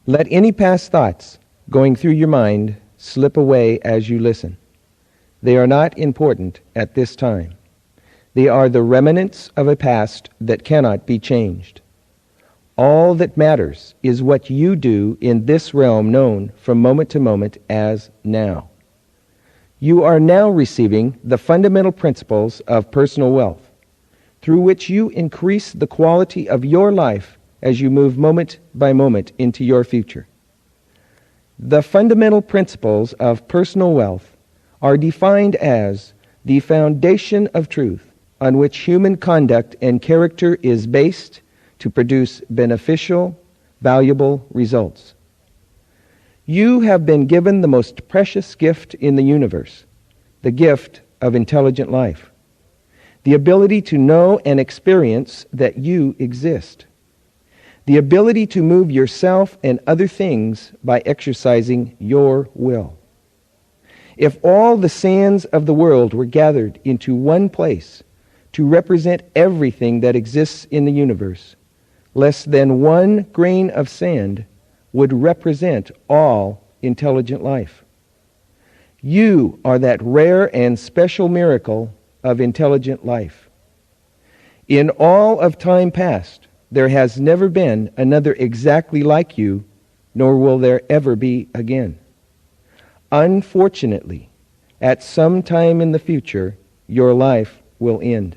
Let any past thoughts going through your mind slip away as you listen. They are not important at this time. They are the remnants of a past that cannot be changed. All that matters is what you do in this realm known from moment to moment as now. You are now receiving the fundamental principles of personal wealth, through which you increase the quality of your life as you move moment by moment into your future. The fundamental principles of personal wealth are defined as the foundation of truth on which human conduct and character is based to produce beneficial, valuable results. You have been given the most precious gift in the universe, the gift of intelligent life, the ability to know and experience that you exist, the ability to move yourself and other things by exercising your will. If all the sands of the world were gathered into one place to represent everything that exists in the universe, less than 1 grain of sand would represent all intelligent life. You are that rare and special miracle of intelligent life. In all of time past, there has never been another exactly like you, nor will there ever be again. Unfortunately, at some time in the future, your life will end.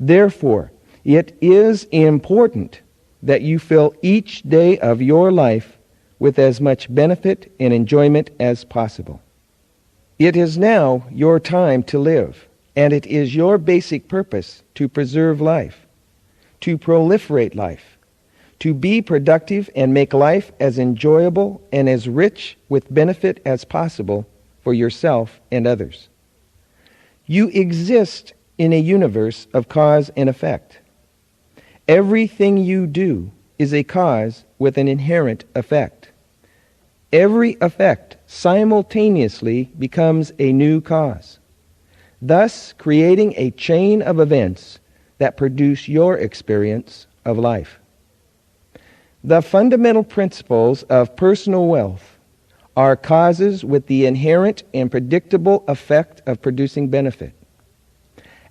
Therefore, it is important that you fill each day of your life with as much benefit and enjoyment as possible. It is now your time to live, and it is your basic purpose to preserve life, to proliferate life, to be productive and make life as enjoyable and as rich with benefit as possible for yourself and others. You exist in a universe of cause and effect. Everything you do is a cause with an inherent effect. Every effect simultaneously becomes a new cause, thus creating a chain of events that produce your experience of life. The fundamental principles of personal wealth are causes with the inherent and predictable effect of producing benefit.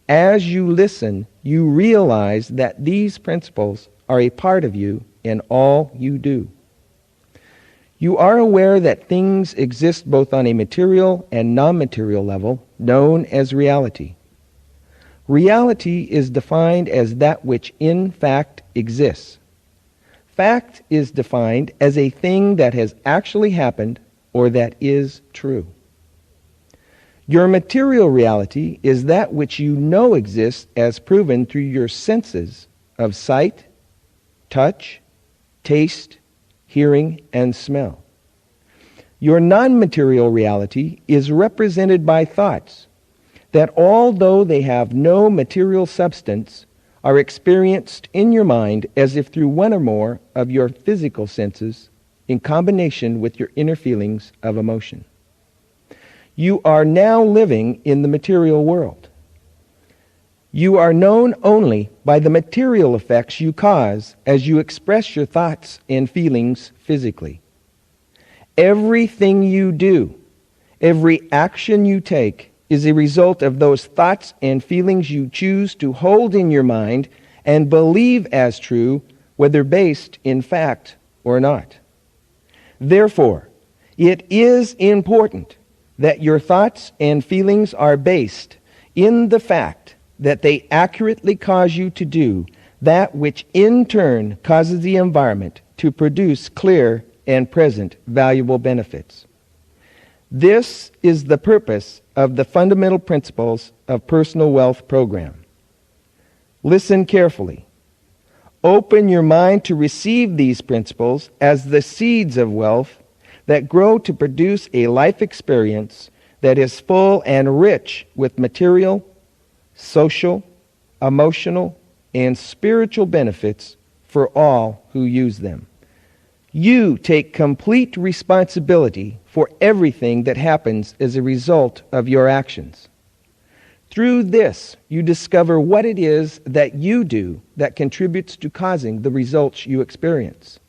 As you listen, you realize that these principles are a part of you in all you do. You are aware that things exist both on a material and non-material level, known as reality. Reality is defined as that which in fact exists. Fact is defined as a thing that has actually happened or that is true. Your material reality is that which you know exists as proven through your senses of sight, touch, taste, hearing, and smell. Your non-material reality is represented by thoughts that, although they have no material substance, are experienced in your mind as if through one or more of your physical senses in combination with your inner feelings of emotion. You are now living in the material world. You are known only by the material effects you cause as you express your thoughts and feelings physically. Everything you do, every action you take, is a result of those thoughts and feelings you choose to hold in your mind and believe as true, whether based in fact or not. Therefore, it is important that your thoughts and feelings are based in the fact that they accurately cause you to do that which in turn causes the environment to produce clear and present valuable benefits. This is the purpose of the fundamental principles of personal wealth program. Listen carefully. Open your mind to receive these principles as the seeds of wealth that grow to produce a life experience that is full and rich with material, social, emotional, and spiritual benefits for all who use them. You take complete responsibility for everything that happens as a result of your actions. Through this, you discover what it is that you do that contributes to causing the results you experience.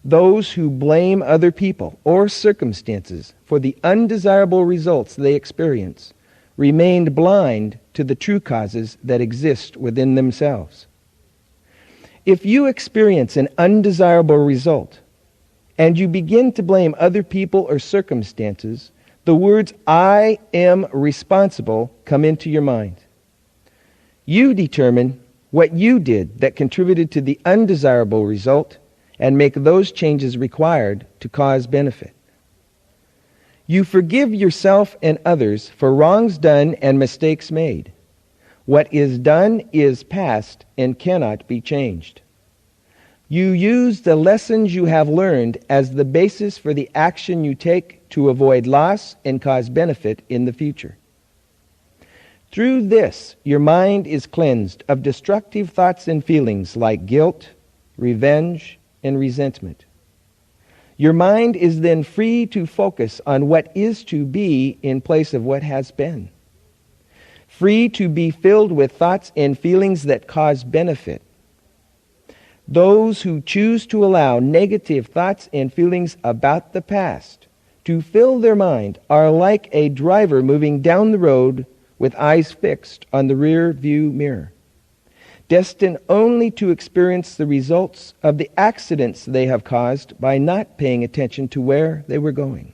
Those who blame other people or circumstances for the undesirable results they experience remained blind to the true causes that exist within themselves. If you experience an undesirable result and you begin to blame other people or circumstances, the words, "I am responsible," come into your mind. You determine what you did that contributed to the undesirable result and make those changes required to cause benefit. You forgive yourself and others for wrongs done and mistakes made. What is done is past and cannot be changed. You use the lessons you have learned as the basis for the action you take to avoid loss and cause benefit in the future. Through this, your mind is cleansed of destructive thoughts and feelings like guilt, revenge, and resentment. Your mind is then free to focus on what is to be in place of what has been. Free to be filled with thoughts and feelings that cause benefit. Those who choose to allow negative thoughts and feelings about the past to fill their mind are like a driver moving down the road with eyes fixed on the rear view mirror, destined only to experience the results of the accidents they have caused by not paying attention to where they were going.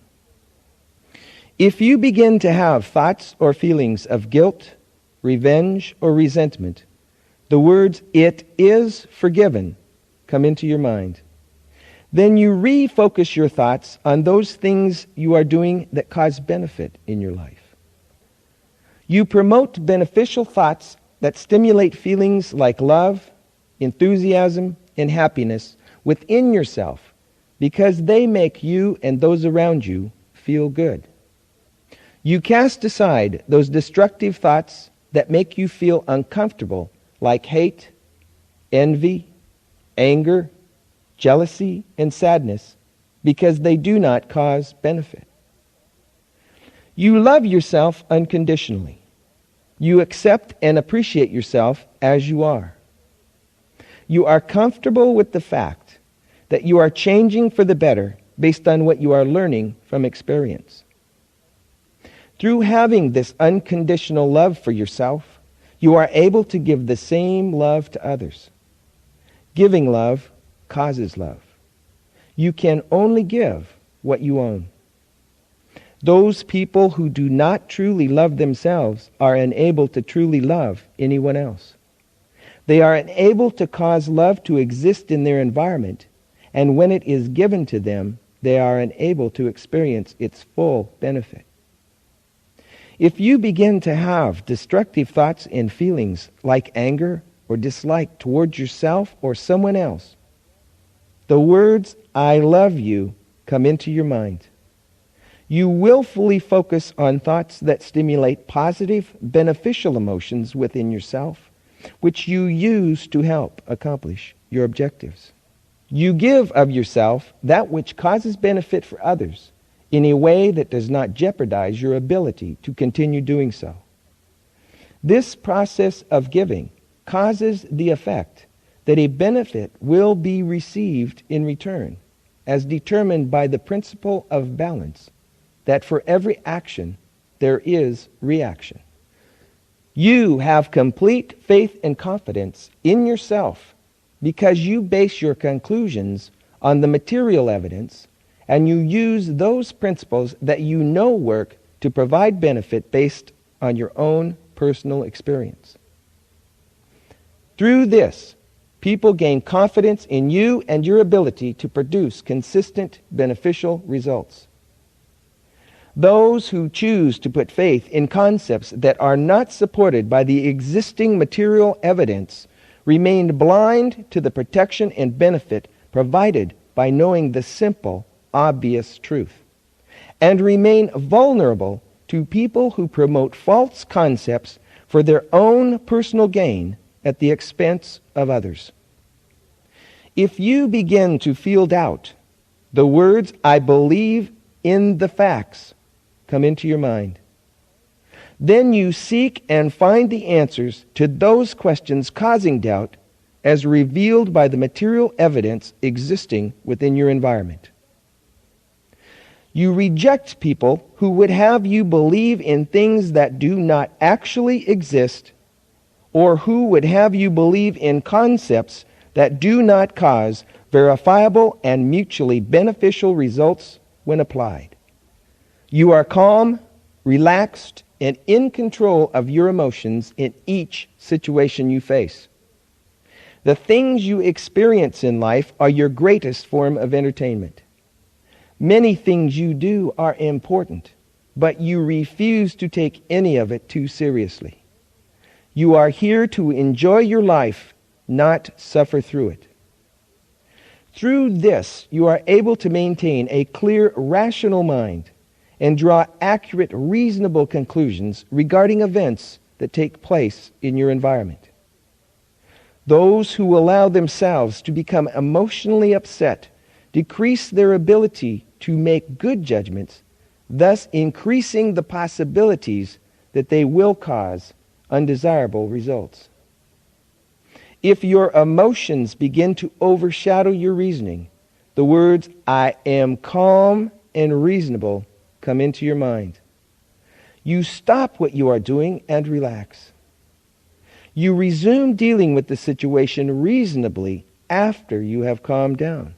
If you begin to have thoughts or feelings of guilt, revenge, or resentment, the words, "It is forgiven," come into your mind. Then you refocus your thoughts on those things you are doing that cause benefit in your life. You promote beneficial thoughts that stimulate feelings like love, enthusiasm, and happiness within yourself because they make you and those around you feel good. You cast aside those destructive thoughts that make you feel uncomfortable, like hate, envy, anger, jealousy, and sadness, because they do not cause benefit. You love yourself unconditionally. You accept and appreciate yourself as you are. You are comfortable with the fact that you are changing for the better based on what you are learning from experience. Through having this unconditional love for yourself, you are able to give the same love to others. Giving love causes love. You can only give what you own. Those people who do not truly love themselves are unable to truly love anyone else. They are unable to cause love to exist in their environment, and when it is given to them, they are unable to experience its full benefit. If you begin to have destructive thoughts and feelings like anger or dislike towards yourself or someone else, the words, "I love you," come into your mind. You willfully focus on thoughts that stimulate positive, beneficial emotions within yourself, which you use to help accomplish your objectives. You give of yourself that which causes benefit for others in a way that does not jeopardize your ability to continue doing so. This process of giving causes the effect that a benefit will be received in return, as determined by the principle of balance, that for every action there is reaction. You have complete faith and confidence in yourself because you base your conclusions on the material evidence and you use those principles that you know work to provide benefit based on your own personal experience. Through this, people gain confidence in you and your ability to produce consistent, beneficial results. Those who choose to put faith in concepts that are not supported by the existing material evidence remain blind to the protection and benefit provided by knowing the simple, obvious truth, and remain vulnerable to people who promote false concepts for their own personal gain at the expense of others. If you begin to feel doubt, the words, "I believe in the facts," come into your mind. Then you seek and find the answers to those questions causing doubt as revealed by the material evidence existing within your environment. You reject people who would have you believe in things that do not actually exist, or who would have you believe in concepts that do not cause verifiable and mutually beneficial results when applied. You are calm, relaxed, and in control of your emotions in each situation you face. The things you experience in life are your greatest form of entertainment. Many things you do are important, but you refuse to take any of it too seriously. You are here to enjoy your life, not suffer through it. Through this, you are able to maintain a clear, rational mind and draw accurate, reasonable conclusions regarding events that take place in your environment. Those who allow themselves to become emotionally upset decrease their ability to make good judgments, thus increasing the possibilities that they will cause undesirable results. If your emotions begin to overshadow your reasoning, the words, "I am calm and reasonable," come into your mind. You stop what you are doing and relax. You resume dealing with the situation reasonably after you have calmed down.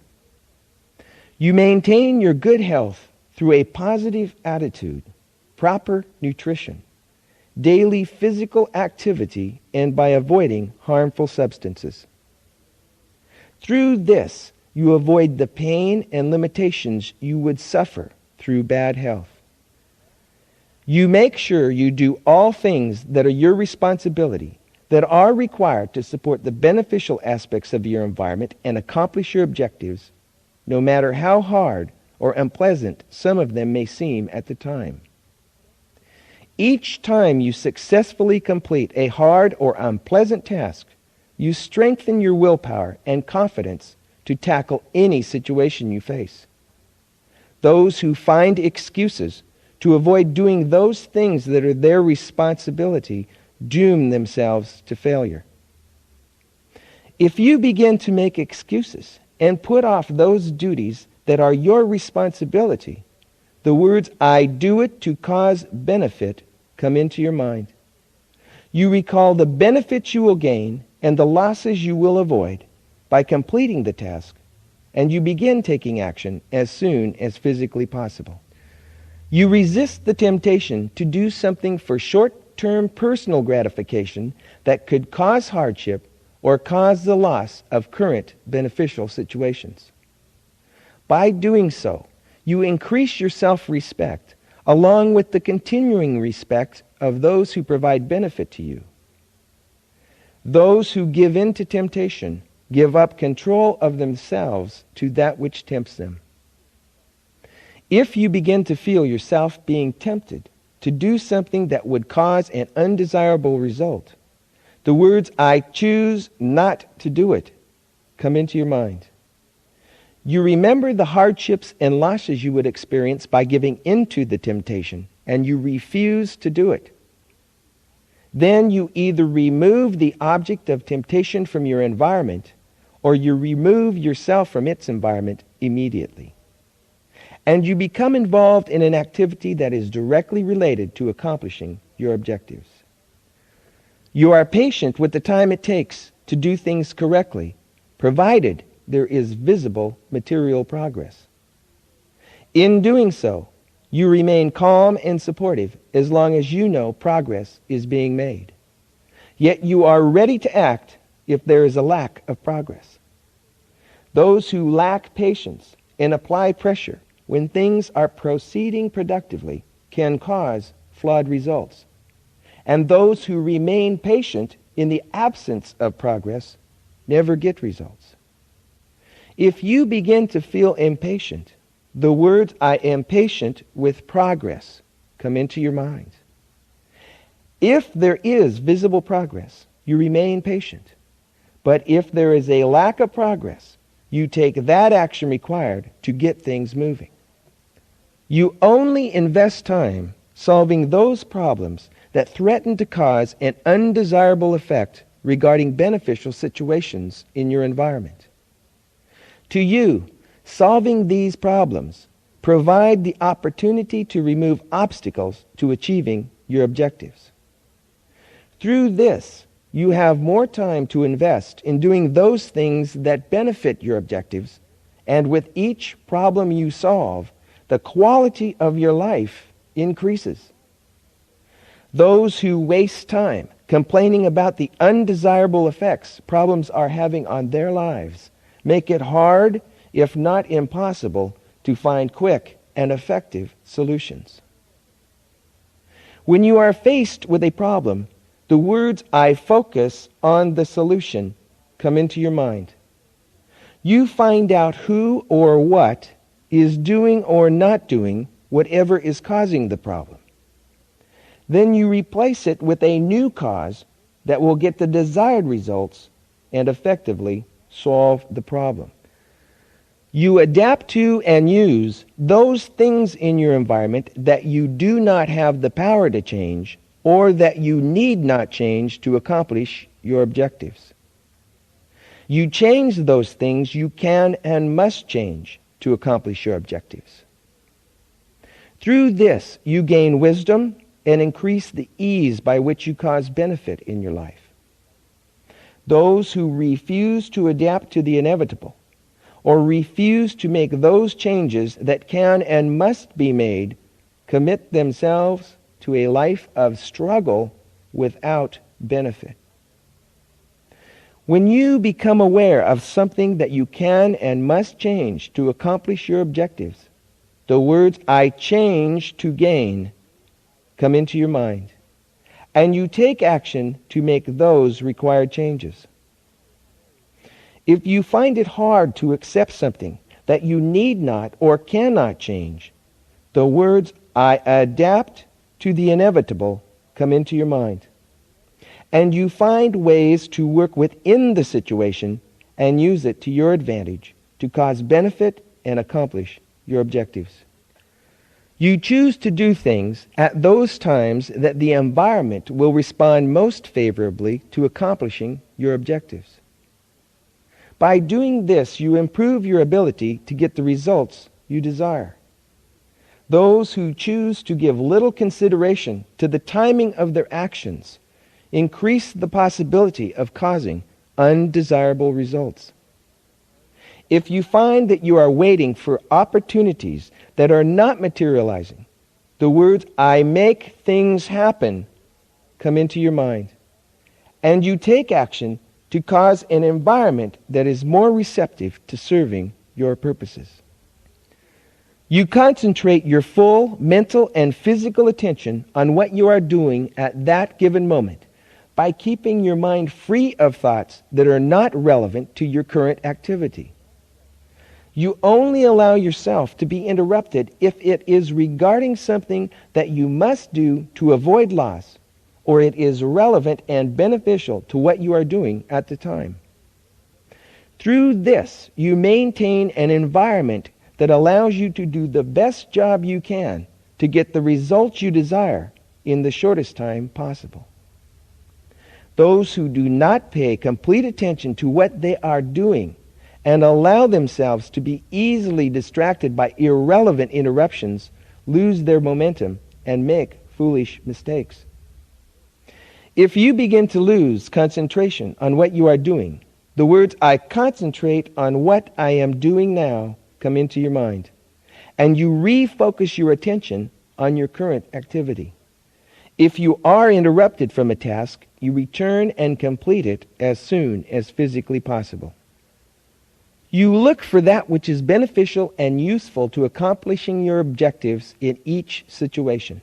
You maintain your good health through a positive attitude, proper nutrition, daily physical activity, and by avoiding harmful substances. Through this, you avoid the pain and limitations you would suffer through bad health. You make sure you do all things that are your responsibility, that are required to support the beneficial aspects of your environment and accomplish your objectives, no matter how hard or unpleasant some of them may seem at the time. Each time you successfully complete a hard or unpleasant task, you strengthen your willpower and confidence to tackle any situation you face. Those who find excuses to avoid doing those things that are their responsibility doom themselves to failure. If you begin to make excuses and put off those duties that are your responsibility, the words, "I do it to cause benefit," come into your mind. You recall the benefits you will gain and the losses you will avoid by completing the task, and you begin taking action as soon as physically possible. You resist the temptation to do something for short-term personal gratification that could cause hardship or cause the loss of current beneficial situations. By doing so, you increase your self-respect along with the continuing respect of those who provide benefit to you. Those who give in to temptation give up control of themselves to that which tempts them. If you begin to feel yourself being tempted to do something that would cause an undesirable result, the words, "I choose not to do it," come into your mind. You remember the hardships and losses you would experience by giving into the temptation, and you refuse to do it. Then you either remove the object of temptation from your environment, or you remove yourself from its environment immediately. And you become involved in an activity that is directly related to accomplishing your objectives. You are patient with the time it takes to do things correctly, provided there is visible material progress. In doing so, you remain calm and supportive as long as you know progress is being made. Yet you are ready to act if there is a lack of progress. Those who lack patience and apply pressure when things are proceeding productively can cause flawed results. And those who remain patient in the absence of progress never get results. If you begin to feel impatient, the words, "I am patient with progress," come into your mind. If there is visible progress, you remain patient. But if there is a lack of progress, you take that action required to get things moving. You only invest time solving those problems that threaten to cause an undesirable effect regarding beneficial situations in your environment. To you, solving these problems provide the opportunity to remove obstacles to achieving your objectives. Through this, you have more time to invest in doing those things that benefit your objectives, and with each problem you solve, the quality of your life increases. Those who waste time complaining about the undesirable effects problems are having on their lives make it hard, if not impossible, to find quick and effective solutions. When you are faced with a problem, the words "I focus on the solution" come into your mind. You find out who or what is doing or not doing whatever is causing the problem. Then you replace it with a new cause that will get the desired results and effectively solve the problem. You adapt to and use those things in your environment that you do not have the power to change or that you need not change to accomplish your objectives. You change those things you can and must change to accomplish your objectives. Through this, you gain wisdom and increase the ease by which you cause benefit in your life. Those who refuse to adapt to the inevitable or refuse to make those changes that can and must be made commit themselves to a life of struggle without benefit. When you become aware of something that you can and must change to accomplish your objectives, the words "I change to gain" come into your mind, and you take action to make those required changes. If you find it hard to accept something that you need not or cannot change, the words "I adapt to the inevitable" come into your mind, and you find ways to work within the situation and use it to your advantage to cause benefit and accomplish your objectives. You choose to do things at those times that the environment will respond most favorably to accomplishing your objectives. By doing this, you improve your ability to get the results you desire. Those who choose to give little consideration to the timing of their actions increase the possibility of causing undesirable results. If you find that you are waiting for opportunities that are not materializing, the words "I make things happen" come into your mind, and you take action to cause an environment that is more receptive to serving your purposes. You concentrate your full mental and physical attention on what you are doing at that given moment by keeping your mind free of thoughts that are not relevant to your current activity. You only allow yourself to be interrupted if it is regarding something that you must do to avoid loss, or it is relevant and beneficial to what you are doing at the time. Through this, you maintain an environment that allows you to do the best job you can to get the results you desire in the shortest time possible. Those who do not pay complete attention to what they are doing and allow themselves to be easily distracted by irrelevant interruptions lose their momentum and make foolish mistakes. If you begin to lose concentration on what you are doing, the words "I concentrate on what I am doing now" come into your mind, and you refocus your attention on your current activity. If you are interrupted from a task, you return and complete it as soon as physically possible. You look for that which is beneficial and useful to accomplishing your objectives in each situation.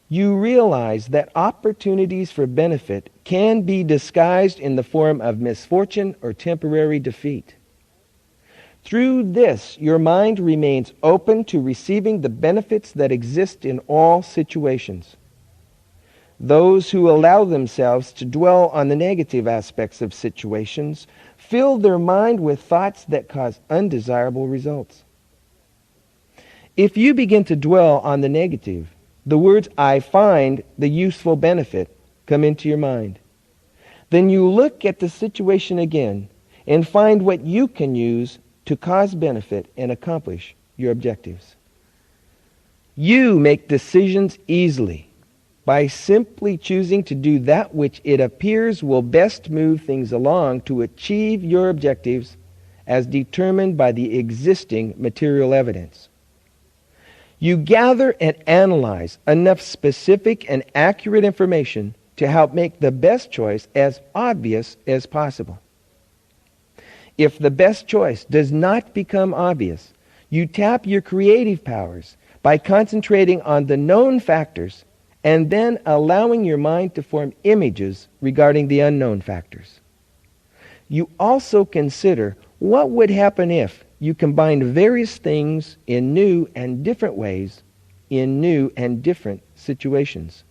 You realize that opportunities for benefit can be disguised in the form of misfortune or temporary defeat. Through this, your mind remains open to receiving the benefits that exist in all situations. Those who allow themselves to dwell on the negative aspects of situations fill their mind with thoughts that cause undesirable results. If you begin to dwell on the negative, the words "I find the useful benefit" come into your mind. Then you look at the situation again and find what you can use to cause benefit and accomplish your objectives. You make decisions easily by simply choosing to do that which it appears will best move things along to achieve your objectives as determined by the existing material evidence. You gather and analyze enough specific and accurate information to help make the best choice as obvious as possible. If the best choice does not become obvious, you tap your creative powers by concentrating on the known factors and then allowing your mind to form images regarding the unknown factors. You also consider what would happen if you combined various things in new and different ways in new and different situations.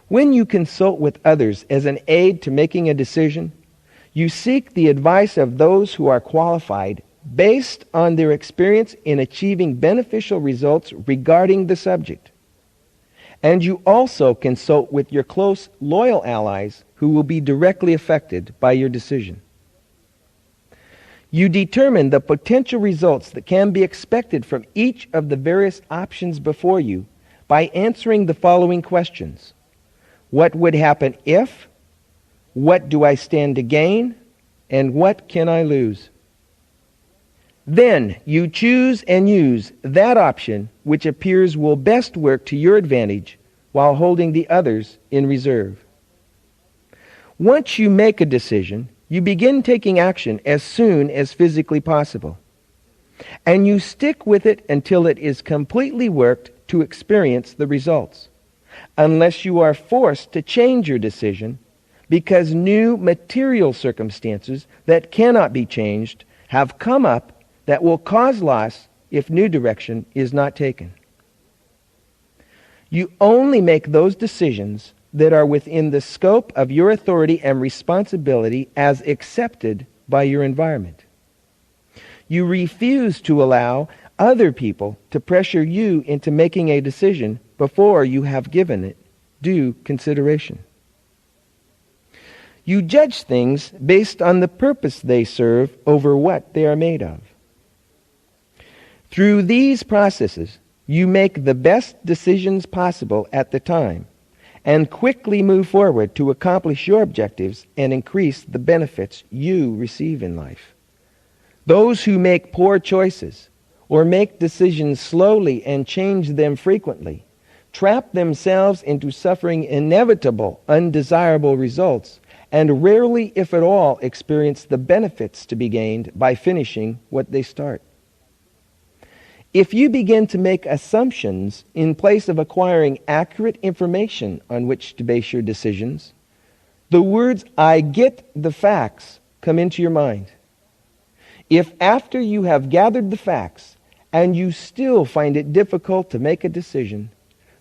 When you consult with others as an aid to making a decision, you seek the advice of those who are qualified based on their experience in achieving beneficial results regarding the subject. And you also consult with your close, loyal allies who will be directly affected by your decision. You determine the potential results that can be expected from each of the various options before you by answering the following questions. What would happen if? What do I stand to gain? And what can I lose? Then you choose and use that option which appears will best work to your advantage while holding the others in reserve. Once you make a decision, you begin taking action as soon as physically possible. And you stick with it until it is completely worked to experience the results, unless you are forced to change your decision because new material circumstances that cannot be changed have come up that will cause loss if new direction is not taken. You only make those decisions that are within the scope of your authority and responsibility as accepted by your environment. You refuse to allow other people to pressure you into making a decision before you have given it due consideration. You judge things based on the purpose they serve over what they are made of. Through these processes, you make the best decisions possible at the time and quickly move forward to accomplish your objectives and increase the benefits you receive in life. Those who make poor choices or make decisions slowly and change them frequently trap themselves into suffering inevitable, undesirable results and rarely, if at all, experience the benefits to be gained by finishing what they start. If you begin to make assumptions in place of acquiring accurate information on which to base your decisions, the words, "I get the facts," come into your mind. If after you have gathered the facts and you still find it difficult to make a decision,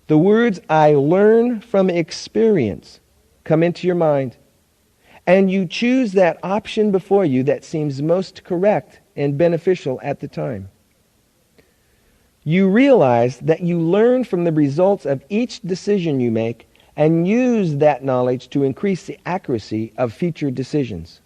the words, "I learn from experience," come into your mind, and you choose that option before you that seems most correct and beneficial at the time. You realize that you learn from the results of each decision you make and use that knowledge to increase the accuracy of future decisions.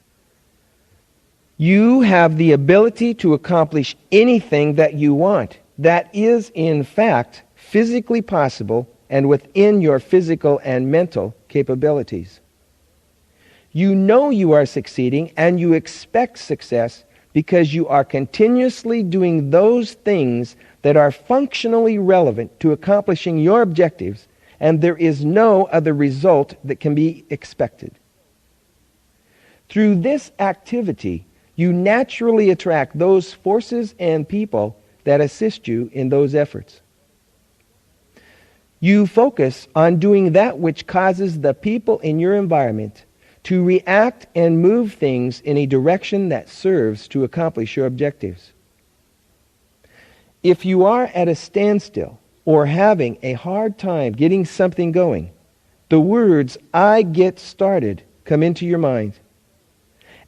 You have the ability to accomplish anything that you want. That is, in fact, physically possible and within your physical and mental capabilities. You know you are succeeding and you expect success because you are continuously doing those things that are functionally relevant to accomplishing your objectives, and there is no other result that can be expected. Through this activity, you naturally attract those forces and people that assist you in those efforts. You focus on doing that which causes the people in your environment to react and move things in a direction that serves to accomplish your objectives. If you are at a standstill or having a hard time getting something going, the words, "I get started," come into your mind.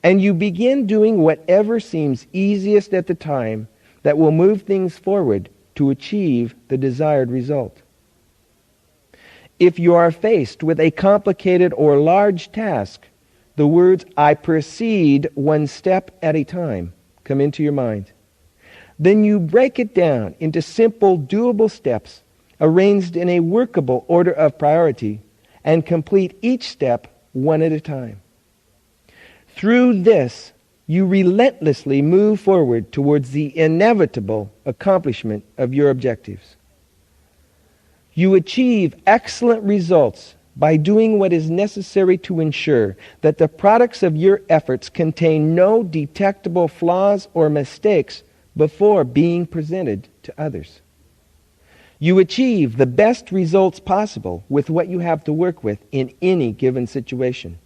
And you begin doing whatever seems easiest at the time that will move things forward to achieve the desired result. If you are faced with a complicated or large task, the words, "I proceed one step at a time," come into your mind. Then you break it down into simple, doable steps arranged in a workable order of priority and complete each step one at a time. Through this, you relentlessly move forward towards the inevitable accomplishment of your objectives. You achieve excellent results by doing what is necessary to ensure that the products of your efforts contain no detectable flaws or mistakes before being presented to others. You achieve the best results possible with what you have to work with in any given situation.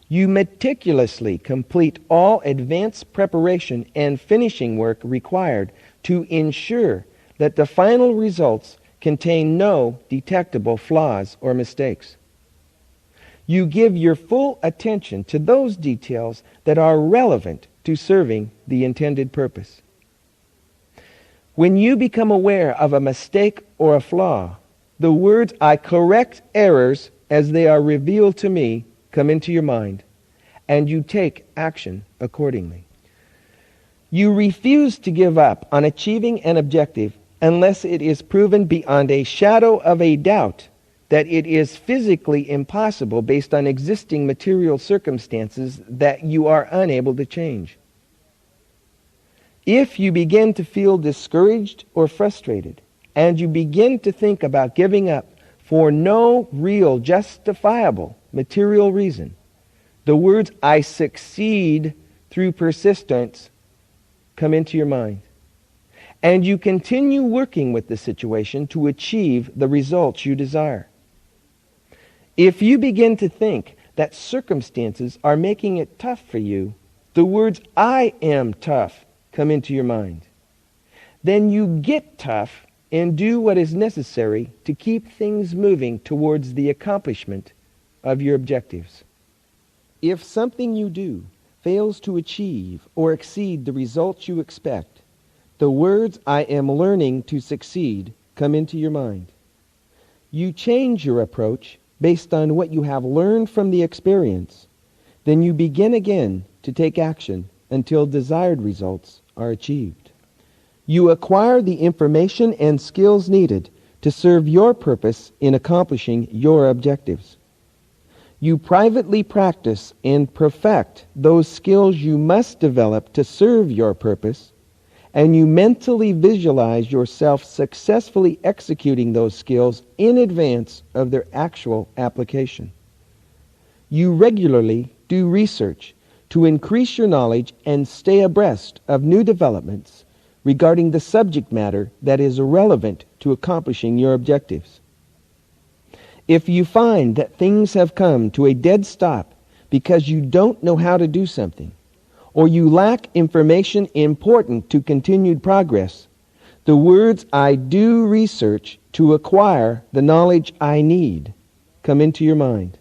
You meticulously complete all advanced preparation and finishing work required to ensure that the final results contain no detectable flaws or mistakes. You give your full attention to those details that are relevant to serving the intended purpose. When you become aware of a mistake or a flaw, the words, "I correct errors as they are revealed to me," come into your mind, and you take action accordingly. You refuse to give up on achieving an objective unless it is proven beyond a shadow of a doubt that it is physically impossible based on existing material circumstances that you are unable to change. If you begin to feel discouraged or frustrated, and you begin to think about giving up for no real justifiable material reason, the words, "I succeed through persistence," come into your mind. And you continue working with the situation to achieve the results you desire. If you begin to think that circumstances are making it tough for you, the words, "I am tough," come into your mind. Then you get tough and do what is necessary to keep things moving towards the accomplishment of your objectives. If something you do fails to achieve or exceed the results you expect, the words, "I am learning to succeed," come into your mind. You change your approach based on what you have learned from the experience. Then you begin again to take action until desired results are achieved. You acquire the information and skills needed to serve your purpose in accomplishing your objectives. You privately practice and perfect those skills you must develop to serve your purpose, and you mentally visualize yourself successfully executing those skills in advance of their actual application. You regularly do research to increase your knowledge and stay abreast of new developments regarding the subject matter that is relevant to accomplishing your objectives. If you find that things have come to a dead stop because you don't know how to do something, or you lack information important to continued progress, the words, "I do research to acquire the knowledge I need," come into your mind.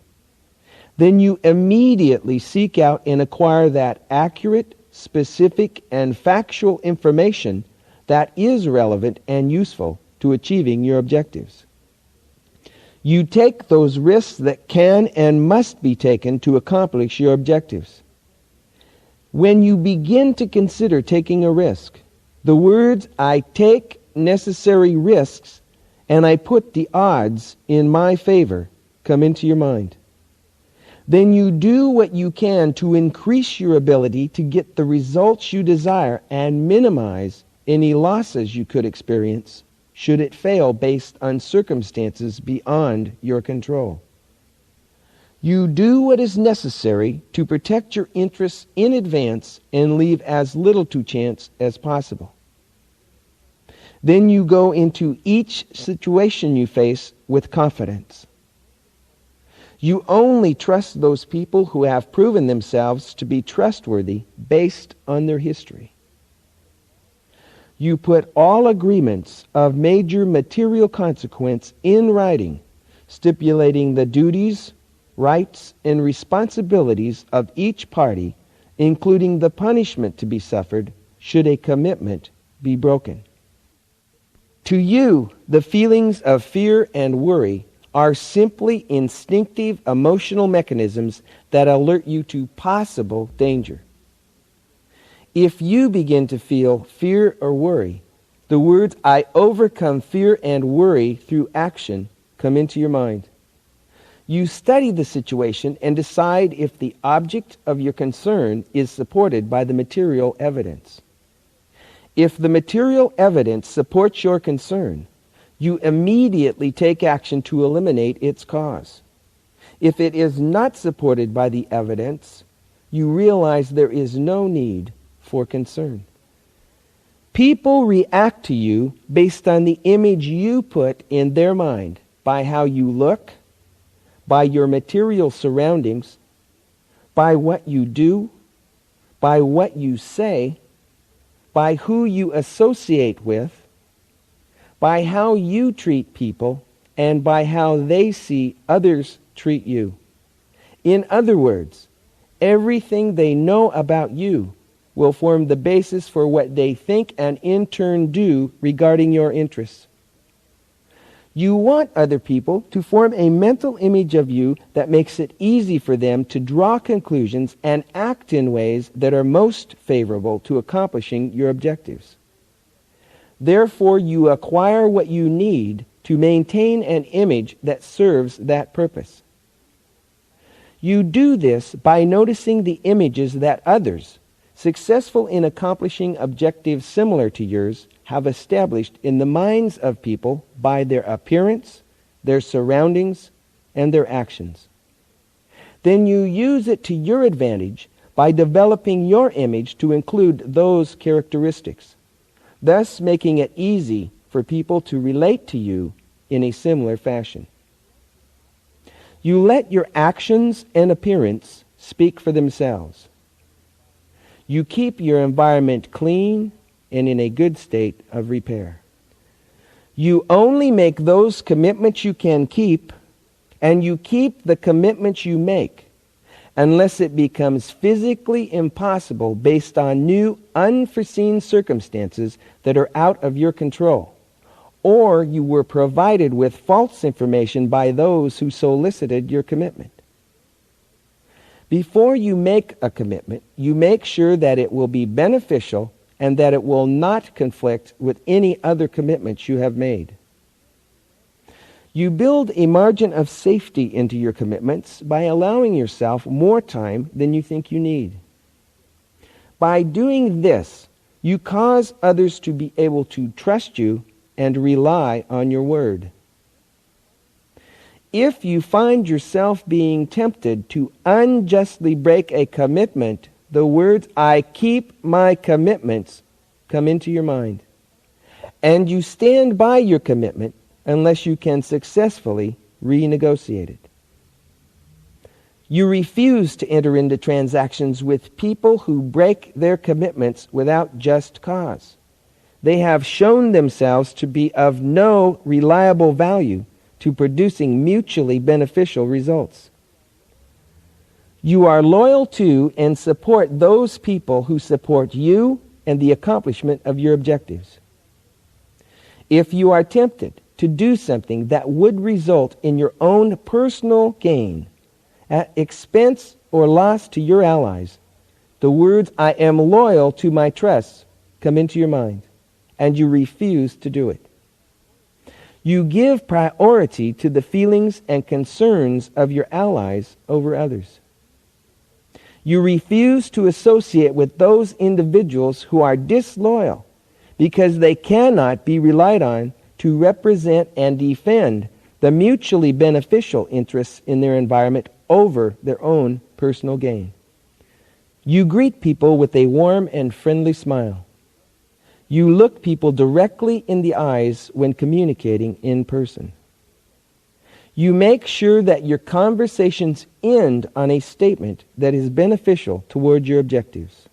Then you immediately seek out and acquire that accurate, specific, and factual information that is relevant and useful to achieving your objectives. You take those risks that can and must be taken to accomplish your objectives. When you begin to consider taking a risk, the words, "I take necessary risks and I put the odds in my favor," come into your mind. Then you do what you can to increase your ability to get the results you desire and minimize any losses you could experience should it fail based on circumstances beyond your control. You do what is necessary to protect your interests in advance and leave as little to chance as possible. Then you go into each situation you face with confidence. You only trust those people who have proven themselves to be trustworthy based on their history. You put all agreements of major material consequence in writing, stipulating the duties, rights, and responsibilities of each party, including the punishment to be suffered should a commitment be broken. To you, the feelings of fear and worry are simply instinctive emotional mechanisms that alert you to possible danger. If you begin to feel fear or worry, the words, "I overcome fear and worry through action," come into your mind. You study the situation and decide if the object of your concern is supported by the material evidence. If the material evidence supports your concern, you immediately take action to eliminate its cause. If it is not supported by the evidence, you realize there is no need for concern. People react to you based on the image you put in their mind by how you look, by your material surroundings, by what you do, by what you say, by who you associate with, by how you treat people, and by how they see others treat you. In other words, everything they know about you will form the basis for what they think and in turn do regarding your interests. You want other people to form a mental image of you that makes it easy for them to draw conclusions and act in ways that are most favorable to accomplishing your objectives. Therefore, you acquire what you need to maintain an image that serves that purpose. You do this by noticing the images that others, successful in accomplishing objectives similar to yours, have established in the minds of people by their appearance, their surroundings, and their actions. Then you use it to your advantage by developing your image to include those characteristics, thus making it easy for people to relate to you in a similar fashion. You let your actions and appearance speak for themselves. You keep your environment clean and in a good state of repair. You only make those commitments you can keep, and you keep the commitments you make, unless it becomes physically impossible based on new, unforeseen circumstances that are out of your control, or you were provided with false information by those who solicited your commitment. Before you make a commitment, you make sure that it will be beneficial and that it will not conflict with any other commitments you have made. You build a margin of safety into your commitments by allowing yourself more time than you think you need. By doing this, you cause others to be able to trust you and rely on your word. If you find yourself being tempted to unjustly break a commitment, the words, "I keep my commitments," come into your mind. And you stand by your commitment unless you can successfully renegotiate it. You refuse to enter into transactions with people who break their commitments without just cause. They have shown themselves to be of no reliable value to producing mutually beneficial results. You are loyal to and support those people who support you and the accomplishment of your objectives. If you are tempted to do something that would result in your own personal gain, at expense or loss to your allies, the words, "I am loyal to my trusts," come into your mind, and you refuse to do it. You give priority to the feelings and concerns of your allies over others. You refuse to associate with those individuals who are disloyal because they cannot be relied on to represent and defend the mutually beneficial interests in their environment over their own personal gain. You greet people with a warm and friendly smile. You look people directly in the eyes when communicating in person. You make sure that your conversations end on a statement that is beneficial toward your objectives.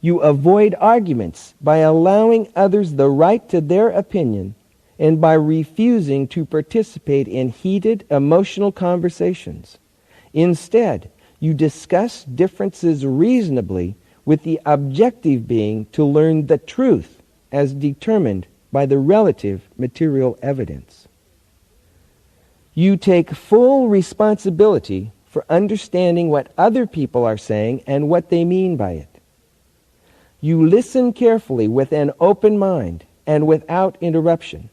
You avoid arguments by allowing others the right to their opinion and by refusing to participate in heated emotional conversations. Instead, you discuss differences reasonably, with the objective being to learn the truth as determined by the relative material evidence. You take full responsibility for understanding what other people are saying and what they mean by it. You listen carefully with an open mind and without interruption,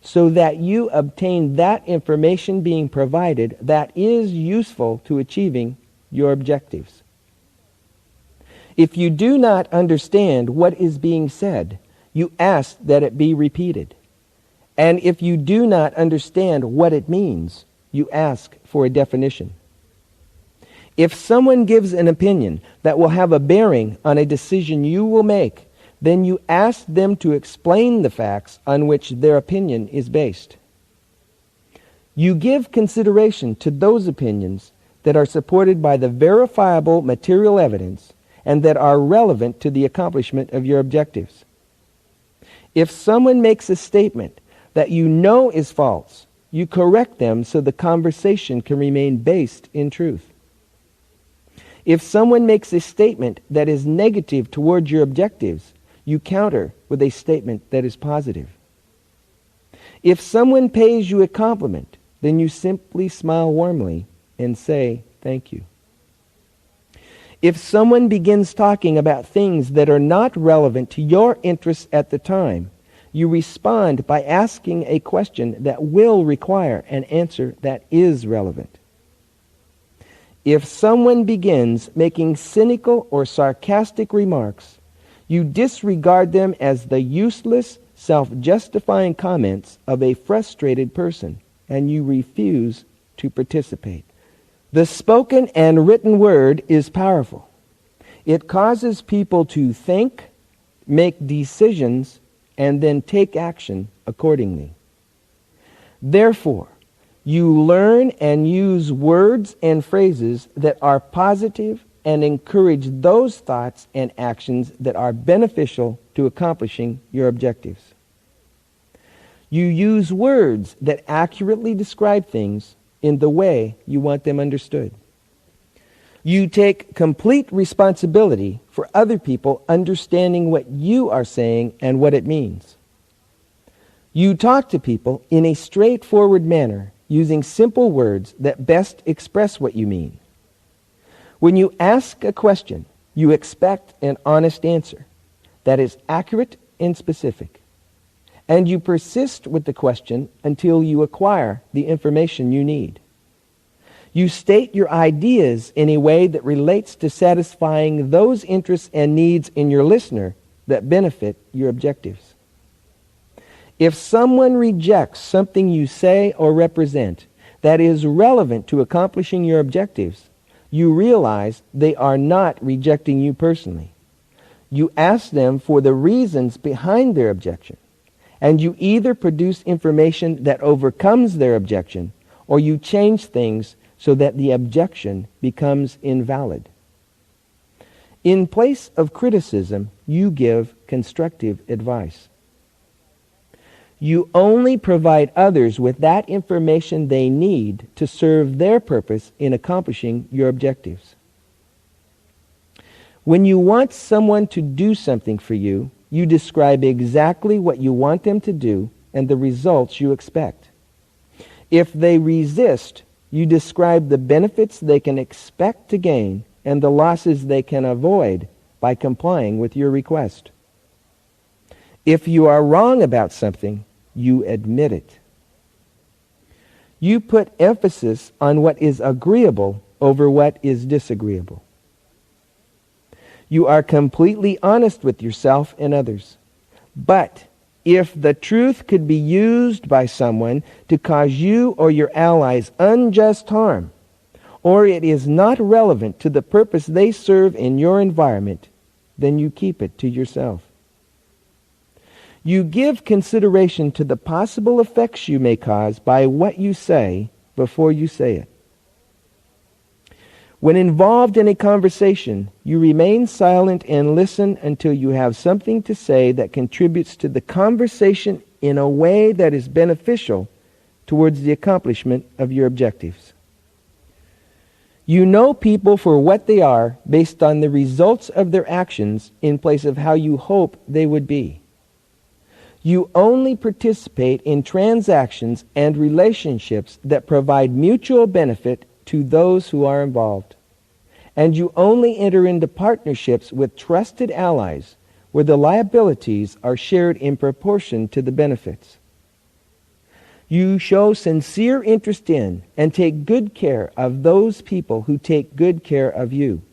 so that you obtain that information being provided that is useful to achieving your objectives. If you do not understand what is being said, you ask that it be repeated. And if you do not understand what it means, you ask for a definition. If someone gives an opinion that will have a bearing on a decision you will make, then you ask them to explain the facts on which their opinion is based. You give consideration to those opinions that are supported by the verifiable material evidence and that are relevant to the accomplishment of your objectives. If someone makes a statement that you know is false, you correct them so the conversation can remain based in truth. If someone makes a statement that is negative toward your objectives, you counter with a statement that is positive. If someone pays you a compliment, then you simply smile warmly and say thank you. If someone begins talking about things that are not relevant to your interests at the time, you respond by asking a question that will require an answer that is relevant. If someone begins making cynical or sarcastic remarks, you disregard them as the useless, self-justifying comments of a frustrated person, and you refuse to participate. The spoken and written word is powerful. It causes people to think, make decisions, and then take action accordingly. Therefore, you learn and use words and phrases that are positive and encourage those thoughts and actions that are beneficial to accomplishing your objectives. You use words that accurately describe things in the way you want them understood. You take complete responsibility for other people understanding what you are saying and what it means. You talk to people in a straightforward manner using simple words that best express what you mean. When you ask a question, you expect an honest answer that is accurate and specific. And you persist with the question until you acquire the information you need. You state your ideas in a way that relates to satisfying those interests and needs in your listener that benefit your objectives. If someone rejects something you say or represent that is relevant to accomplishing your objectives, you realize they are not rejecting you personally. You ask them for the reasons behind their objection, and you either produce information that overcomes their objection, or you change things so that the objection becomes invalid. In place of criticism, you give constructive advice. You only provide others with that information they need to serve their purpose in accomplishing your objectives. When you want someone to do something for you, you describe exactly what you want them to do and the results you expect. If they resist, you describe the benefits they can expect to gain and the losses they can avoid by complying with your request. If you are wrong about something, you admit it. You put emphasis on what is agreeable over what is disagreeable. You are completely honest with yourself and others. But if the truth could be used by someone to cause you or your allies unjust harm, or it is not relevant to the purpose they serve in your environment, then you keep it to yourself. You give consideration to the possible effects you may cause by what you say before you say it. When involved in a conversation, you remain silent and listen until you have something to say that contributes to the conversation in a way that is beneficial towards the accomplishment of your objectives. You know people for what they are based on the results of their actions in place of how you hope they would be. You only participate in transactions and relationships that provide mutual benefit to those who are involved. And you only enter into partnerships with trusted allies where the liabilities are shared in proportion to the benefits. You show sincere interest in and take good care of those people who take good care of you,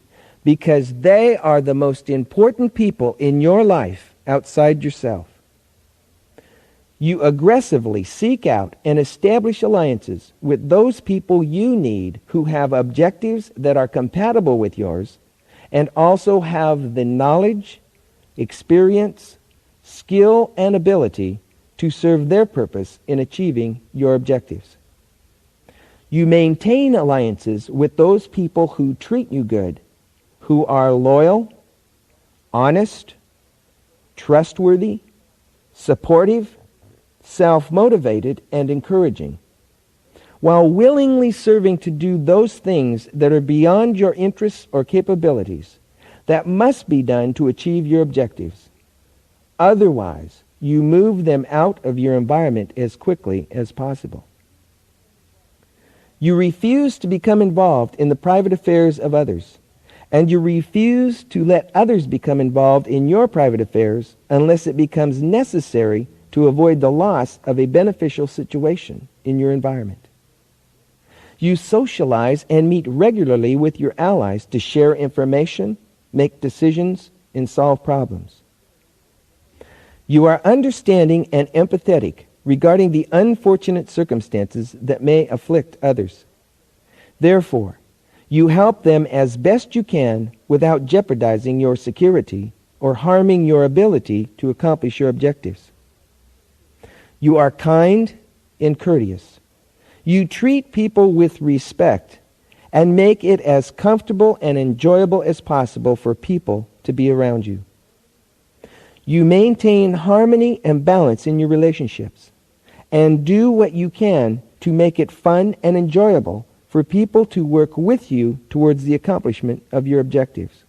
because they are the most important people in your life outside yourself. You aggressively seek out and establish alliances with those people you need who have objectives that are compatible with yours and also have the knowledge, experience, skill, and ability to serve their purpose in achieving your objectives. You maintain alliances with those people who treat you good, who are loyal, honest, trustworthy, supportive, self-motivated, and encouraging, while willingly serving to do those things that are beyond your interests or capabilities that must be done to achieve your objectives. Otherwise, you move them out of your environment as quickly as possible. You refuse to become involved in the private affairs of others, and you refuse to let others become involved in your private affairs unless it becomes necessary to avoid the loss of a beneficial situation in your environment. You socialize and meet regularly with your allies to share information, make decisions, and solve problems. You are understanding and empathetic regarding the unfortunate circumstances that may afflict others. Therefore, you help them as best you can without jeopardizing your security or harming your ability to accomplish your objectives. You are kind and courteous. You treat people with respect and make it as comfortable and enjoyable as possible for people to be around you. You maintain harmony and balance in your relationships and do what you can to make it fun and enjoyable for people to work with you towards the accomplishment of your objectives.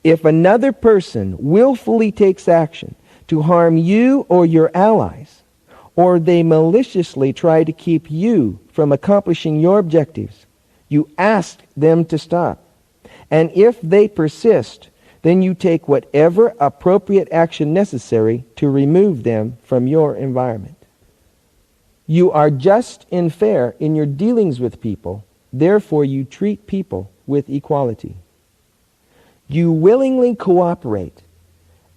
If another person willfully takes action to harm you or your allies, or they maliciously try to keep you from accomplishing your objectives, you ask them to stop. And if they persist, then you take whatever appropriate action necessary to remove them from your environment. You are just and fair in your dealings with people, therefore you treat people with equality. You willingly cooperate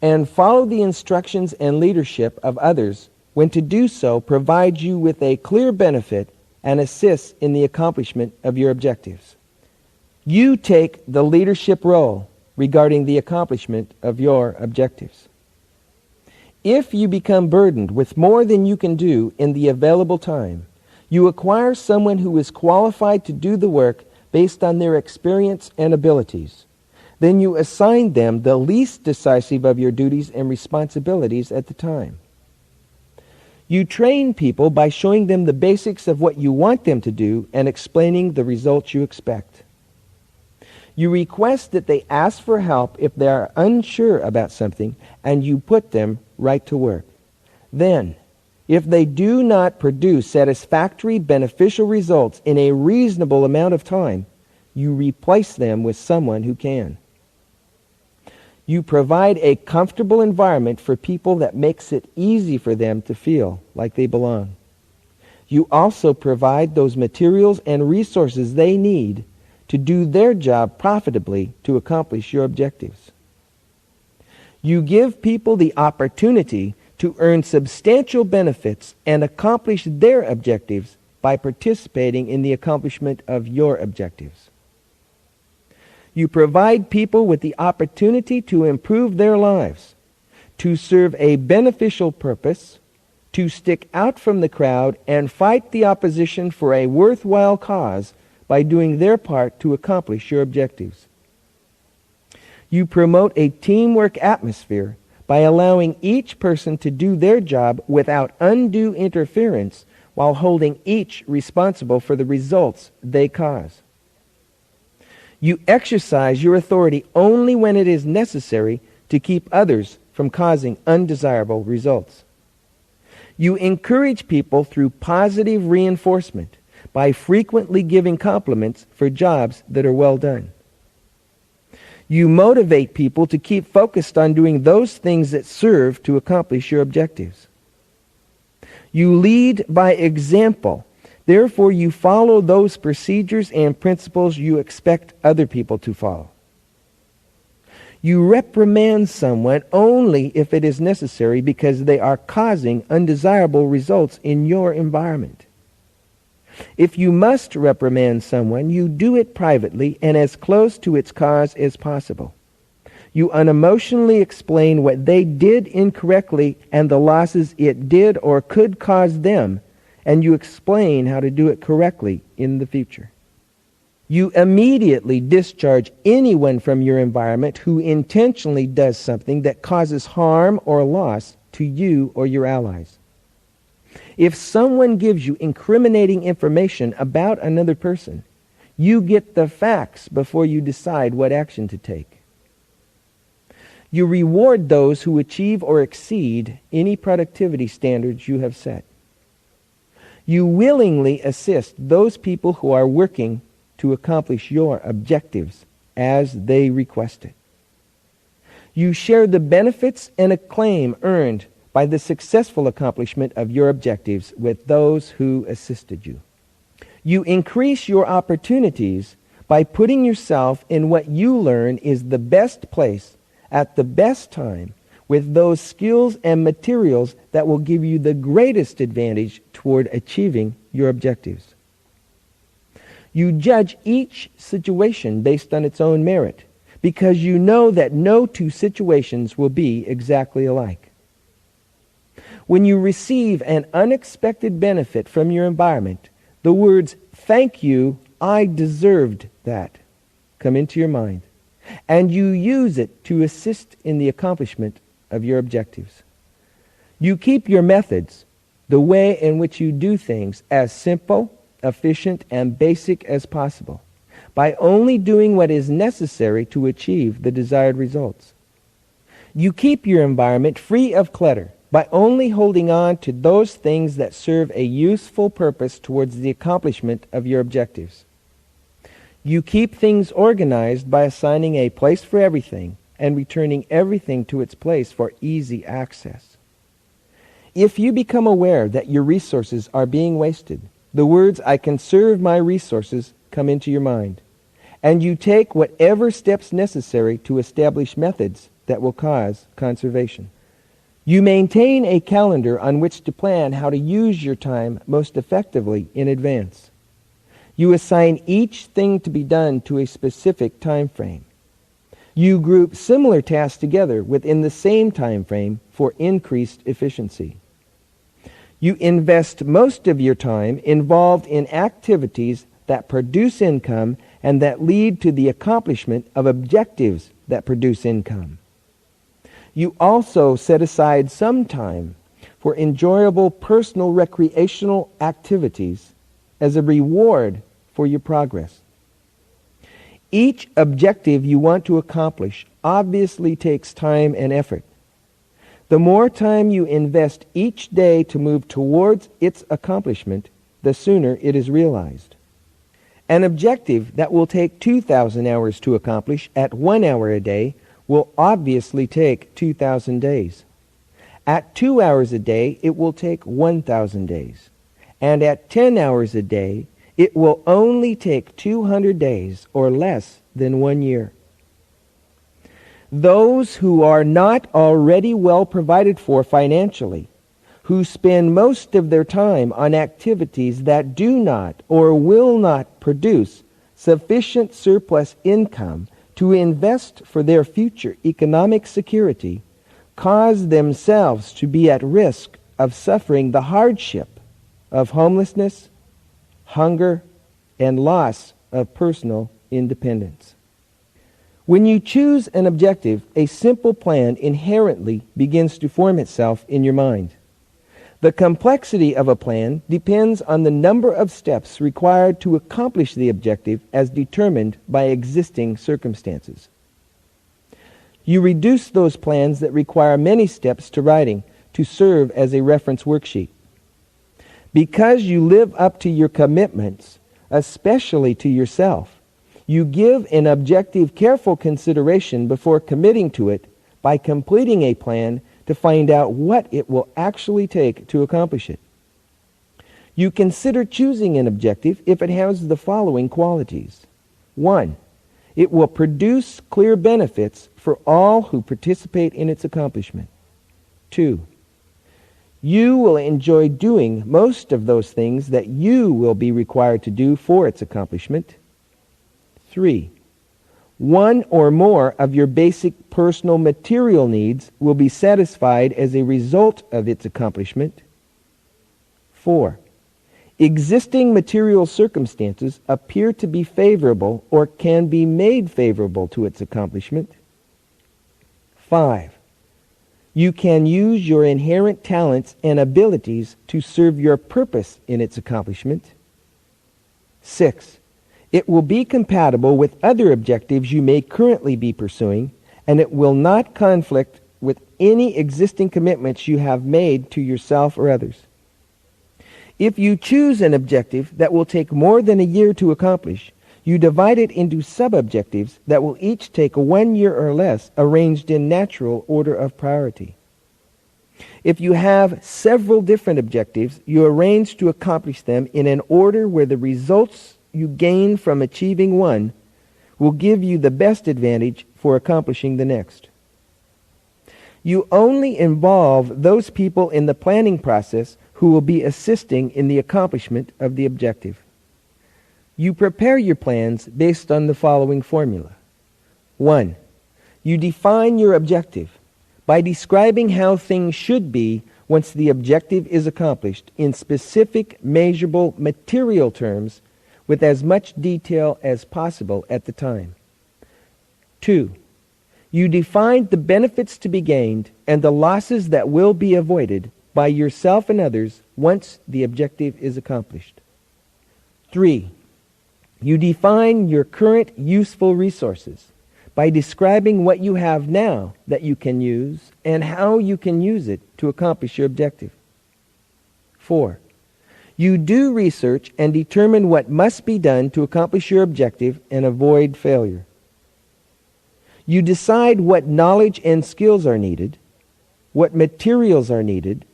and follow the instructions and leadership of others when to do so provides you with a clear benefit and assists in the accomplishment of your objectives. You take the leadership role regarding the accomplishment of your objectives. If you become burdened with more than you can do in the available time, you acquire someone who is qualified to do the work based on their experience and abilities. Then you assign them the least decisive of your duties and responsibilities at the time. You train people by showing them the basics of what you want them to do and explaining the results you expect. You request that they ask for help if they are unsure about something, and you put them right to work. Then, if they do not produce satisfactory, beneficial results in a reasonable amount of time, you replace them with someone who can. You provide a comfortable environment for people that makes it easy for them to feel like they belong. You also provide those materials and resources they need to do their job profitably to accomplish your objectives. You give people the opportunity to earn substantial benefits and accomplish their objectives by participating in the accomplishment of your objectives. You provide people with the opportunity to improve their lives, to serve a beneficial purpose, to stick out from the crowd and fight the opposition for a worthwhile cause by doing their part to accomplish your objectives. You promote a teamwork atmosphere by allowing each person to do their job without undue interference while holding each responsible for the results they cause. You exercise your authority only when it is necessary to keep others from causing undesirable results. You encourage people through positive reinforcement by frequently giving compliments for jobs that are well done. You motivate people to keep focused on doing those things that serve to accomplish your objectives. You lead by example. Therefore, you follow those procedures and principles you expect other people to follow. You reprimand someone only if it is necessary because they are causing undesirable results in your environment. If you must reprimand someone, you do it privately and as close to its cause as possible. You unemotionally explain what they did incorrectly and the losses it did or could cause them, and you explain how to do it correctly in the future. You immediately discharge anyone from your environment who intentionally does something that causes harm or loss to you or your allies. If someone gives you incriminating information about another person, you get the facts before you decide what action to take. You reward those who achieve or exceed any productivity standards you have set. You willingly assist those people who are working to accomplish your objectives as they request it. You share the benefits and acclaim earned by the successful accomplishment of your objectives with those who assisted you. You increase your opportunities by putting yourself in what you learn is the best place at the best time with those skills and materials that will give you the greatest advantage toward achieving your objectives. You judge each situation based on its own merit because you know that no two situations will be exactly alike. When you receive an unexpected benefit from your environment, the words, "Thank you, I deserved that," come into your mind, and you use it to assist in the accomplishment of your objectives. You keep your methods, the way in which you do things, as simple, efficient, and basic as possible, by only doing what is necessary to achieve the desired results. You keep your environment free of clutter by only holding on to those things that serve a useful purpose towards the accomplishment of your objectives. You keep things organized by assigning a place for everything and returning everything to its place for easy access. If you become aware that your resources are being wasted, the words, "I conserve my resources," come into your mind, and you take whatever steps necessary to establish methods that will cause conservation. You maintain a calendar on which to plan how to use your time most effectively in advance. You assign each thing to be done to a specific time frame. You group similar tasks together within the same time frame for increased efficiency. You invest most of your time involved in activities that produce income and that lead to the accomplishment of objectives that produce income. You also set aside some time for enjoyable personal recreational activities as a reward for your progress. Each objective you want to accomplish obviously takes time and effort. The more time you invest each day to move towards its accomplishment, the sooner it is realized. An objective that will take 2,000 hours to accomplish at 1 hour a day will obviously take 2,000 days. At 2 hours a day, it will take 1,000 days. And at 10 hours a day, it will only take 200 days or less than 1 year. Those who are not already well provided for financially, who spend most of their time on activities that do not or will not produce sufficient surplus income to invest for their future economic security, cause themselves to be at risk of suffering the hardship of homelessness, hunger, and loss of personal independence. When you choose an objective, a simple plan inherently begins to form itself in your mind. The complexity of a plan depends on the number of steps required to accomplish the objective as determined by existing circumstances. You reduce those plans that require many steps to writing to serve as a reference worksheet. Because you live up to your commitments, especially to yourself, you give an objective, careful consideration before committing to it by completing a plan to find out what it will actually take to accomplish it. You consider choosing an objective if it has the following qualities. 1. It will produce clear benefits for all who participate in its accomplishment. 2. You will enjoy doing most of those things that you will be required to do for its accomplishment. 3. One or more of your basic personal material needs will be satisfied as a result of its accomplishment. 4. Existing material circumstances appear to be favorable or can be made favorable to its accomplishment. 5. You can use your inherent talents and abilities to serve your purpose in its accomplishment. 6. It will be compatible with other objectives you may currently be pursuing, and it will not conflict with any existing commitments you have made to yourself or others. If you choose an objective that will take more than a year to accomplish, you divide it into sub-objectives that will each take 1 year or less, arranged in natural order of priority. If you have several different objectives, you arrange to accomplish them in an order where the results you gain from achieving one will give you the best advantage for accomplishing the next. You only involve those people in the planning process who will be assisting in the accomplishment of the objective. You prepare your plans based on the following formula. 1. You define your objective by describing how things should be once the objective is accomplished in specific, measurable, material terms with as much detail as possible at the time. 2. You define the benefits to be gained and the losses that will be avoided by yourself and others once the objective is accomplished. 3. You define your current useful resources by describing what you have now that you can use and how you can use it to accomplish your objective. 4. You do research and determine what must be done to accomplish your objective and avoid failure. You decide what knowledge and skills are needed, what materials are needed,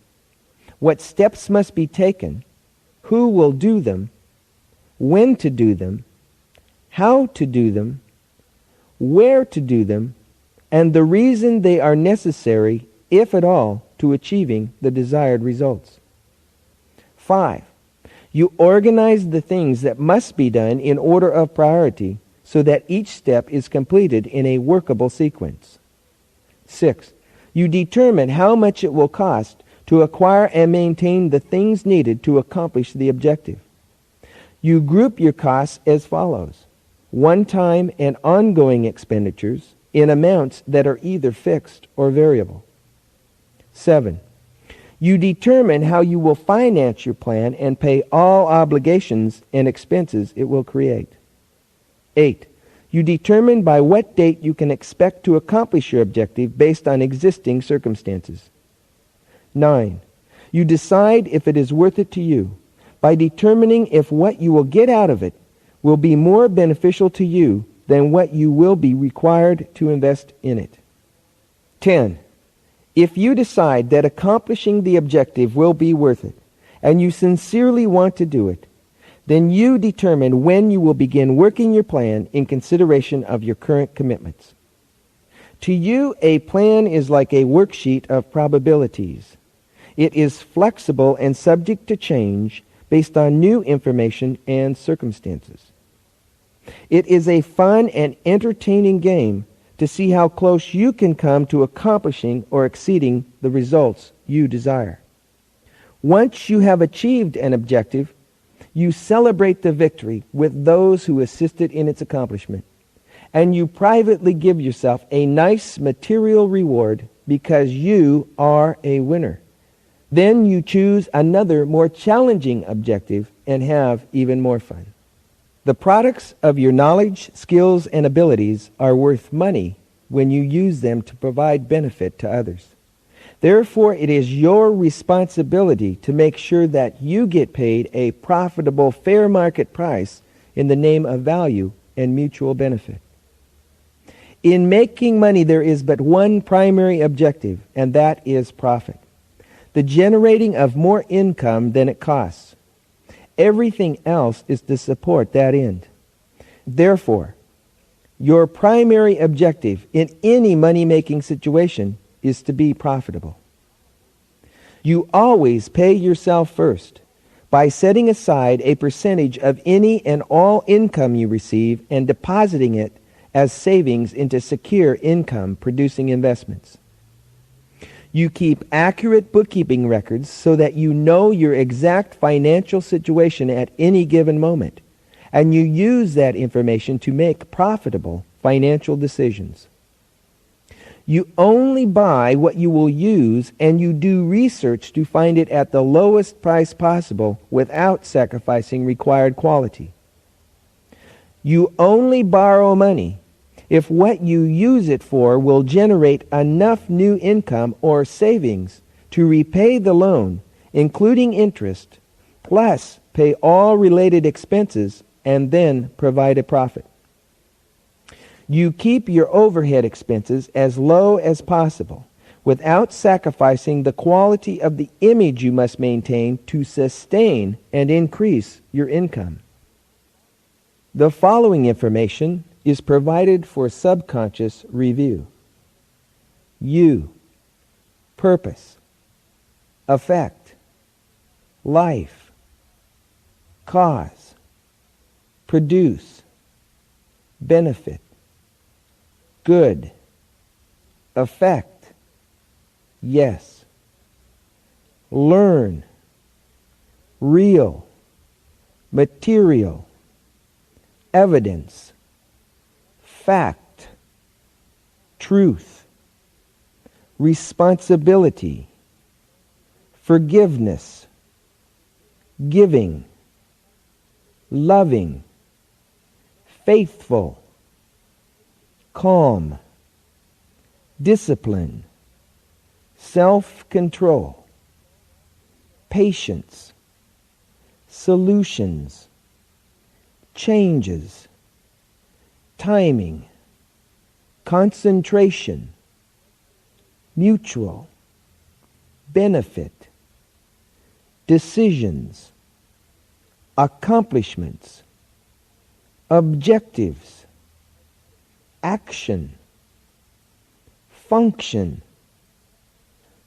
what steps must be taken, who will do them, when to do them, how to do them, where to do them, and the reason they are necessary, if at all, to achieving the desired results. 5. You organize the things that must be done in order of priority so that each step is completed in a workable sequence. 6. You determine how much it will cost to acquire and maintain the things needed to accomplish the objective. You group your costs as follows: one-time and ongoing expenditures in amounts that are either fixed or variable. 7. You determine how you will finance your plan and pay all obligations and expenses it will create. 8. You determine by what date you can expect to accomplish your objective based on existing circumstances. 9. You decide if it is worth it to you by determining if what you will get out of it will be more beneficial to you than what you will be required to invest in it. 10. If you decide that accomplishing the objective will be worth it, and you sincerely want to do it, then you determine when you will begin working your plan in consideration of your current commitments. To you, a plan is like a worksheet of probabilities. It is flexible and subject to change based on new information and circumstances. It is a fun and entertaining game to see how close you can come to accomplishing or exceeding the results you desire. Once you have achieved an objective, you celebrate the victory with those who assisted in its accomplishment, and you privately give yourself a nice material reward because you are a winner. Then you choose another more challenging objective and have even more fun. The products of your knowledge, skills, and abilities are worth money when you use them to provide benefit to others. Therefore, it is your responsibility to make sure that you get paid a profitable, fair market price in the name of value and mutual benefit. In making money, there is but one primary objective, and that is profit. The generating of more income than it costs. Everything else is to support that end. Therefore, your primary objective in any money-making situation is to be profitable. You always pay yourself first by setting aside a percentage of any and all income you receive and depositing it as savings into secure income-producing investments. You keep accurate bookkeeping records so that you know your exact financial situation at any given moment, and you use that information to make profitable financial decisions. You only buy what you will use, and you do research to find it at the lowest price possible without sacrificing required quality. You only borrow money if what you use it for will generate enough new income or savings to repay the loan, including interest, plus pay all related expenses, and then provide a profit. You keep your overhead expenses as low as possible without sacrificing the quality of the image you must maintain to sustain and increase your income. The following information is provided for subconscious review. You, purpose, effect, life, cause, produce, benefit, good, effect, yes, learn, real, material, evidence, fact, truth, responsibility, forgiveness, giving, loving, faithful, calm, discipline, self-control, patience, solutions, changes, timing, concentration, mutual, benefit, decisions, accomplishments, objectives, action, function,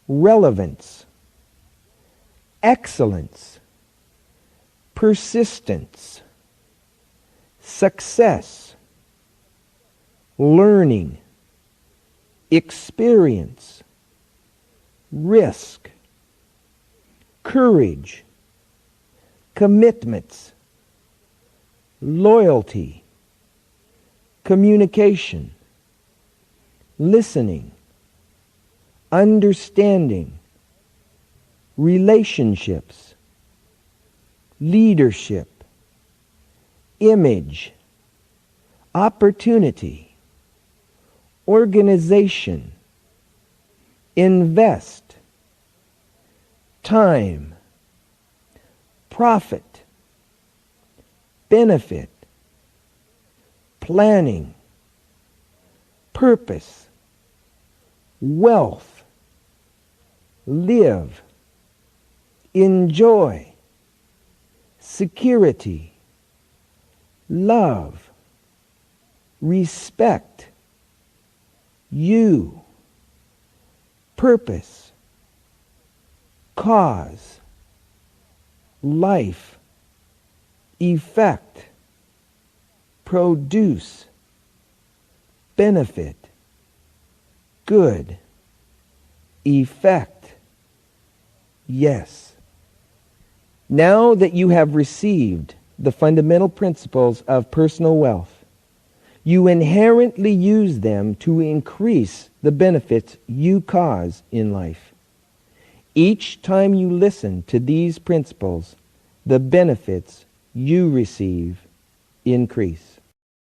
relevance, excellence, persistence, success, learning, experience, risk, courage, commitments, loyalty, communication, listening, understanding, relationships, leadership, image, opportunity, organization, invest, time, profit, benefit, planning, purpose, wealth, live, enjoy, security, love, respect, you, purpose, cause, life, effect, produce, benefit, good, effect, yes. Now that you have received the fundamental principles of personal wealth, you inherently use them to increase the benefits you cause in life. Each time you listen to these principles, the benefits you receive increase.